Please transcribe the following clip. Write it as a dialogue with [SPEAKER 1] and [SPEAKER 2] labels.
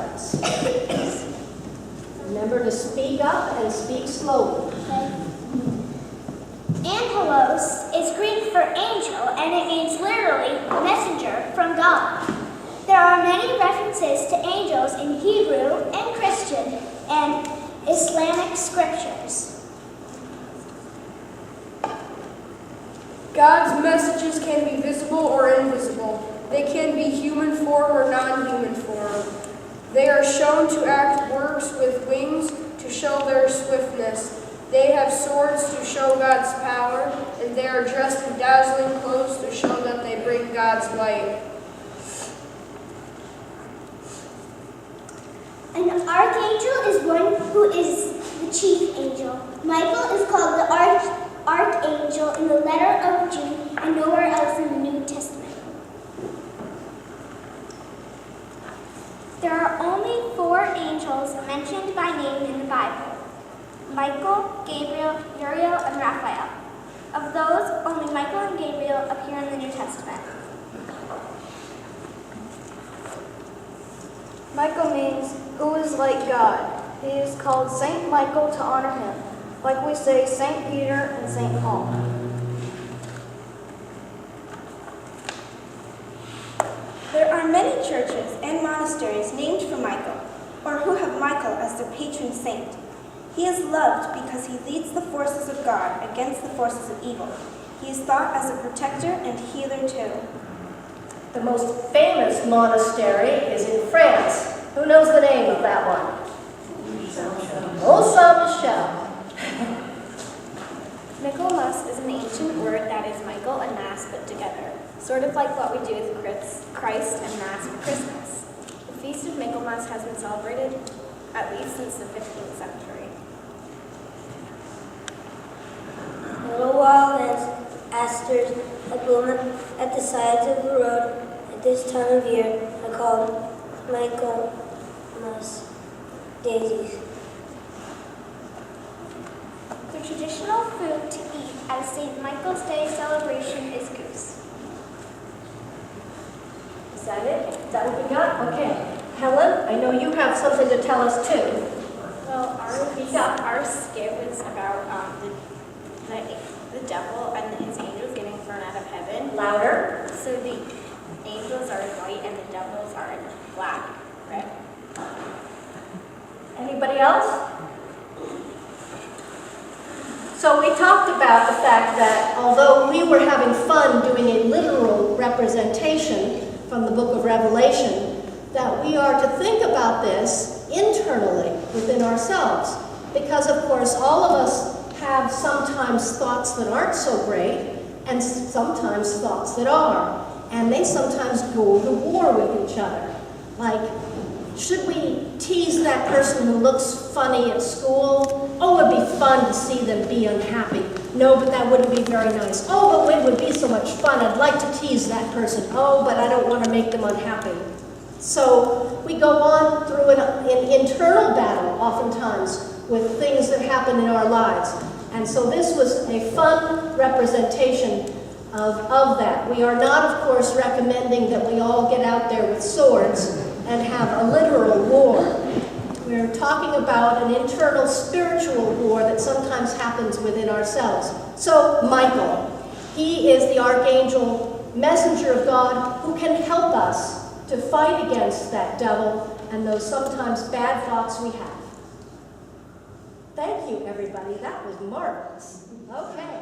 [SPEAKER 1] starts. Remember to speak up and speak slowly.
[SPEAKER 2] Angelos is Greek for angel, and it means literally messenger from God. There are many references to angels in Hebrew and Christian and Islamic scriptures.
[SPEAKER 3] God's messages can be visible or invisible. They can be human form or non-human form. They are shown to act works with wings to show their swiftness. They have swords to show God's power, and they are dressed in dazzling clothes to show that they bring God's light.
[SPEAKER 2] An archangel is one who is the chief angel. Michael is called the archangel in the letter of Jude and nowhere else in the New Testament. There are only 4 angels mentioned by name in the Bible: Michael, Gabriel, Uriel, and Raphael. Of those, only Michael and Gabriel appear in the New Testament.
[SPEAKER 4] Michael means who is like God. He is called Saint Michael to honor him, like we say Saint Peter and Saint Paul.
[SPEAKER 5] There are many churches and monasteries named for Michael, or who have Michael as their patron saint. He is loved because he leads the forces of God against the forces of evil. He is thought as a protector and healer too.
[SPEAKER 1] The most famous monastery is in France. Who knows the name of that one? Mont Saint-Michel.
[SPEAKER 6] Michaelmas is an ancient word that is Michael and Mass put together, sort of like what we do with Christ and Mass for Christmas. The feast of Michaelmas has been celebrated at least since the 15th century.
[SPEAKER 7] Little wild asters that bloom at the sides of the road at this time of year are called Michaelmas daisies.
[SPEAKER 2] The traditional food to eat at a St. Michael's Day celebration is goose.
[SPEAKER 1] Is that it? Is that what we got? Okay. Helen, I know you have something to tell us too.
[SPEAKER 6] Well, our skit was about the devil and his angels getting thrown out of heaven.
[SPEAKER 1] Louder.
[SPEAKER 6] So the angels are in white and the devils are in black, right?
[SPEAKER 1] Anybody else? So we talked about the fact that although we were having fun doing a literal representation from the book of Revelation, that we are to think about this internally within ourselves. Because of course all of us have sometimes thoughts that aren't so great and sometimes thoughts that are. And they sometimes go to war with each other. Like, should we tease that person who looks funny at school? Oh, it'd be fun to see them be unhappy. No, but that wouldn't be very nice. Oh, but it would be so much fun. I'd like to tease that person. Oh, but I don't want to make them unhappy. So we go on through an internal battle oftentimes with things that happen in our lives. And so this was a fun representation of that. We are not, of course, recommending that we all get out there with swords and have a literal war. We're talking about an internal spiritual war that sometimes happens within ourselves. So Michael, he is the archangel, messenger of God, who can help us to fight against that devil and those sometimes bad thoughts we have. Thank you, everybody. That was marvelous. Okay.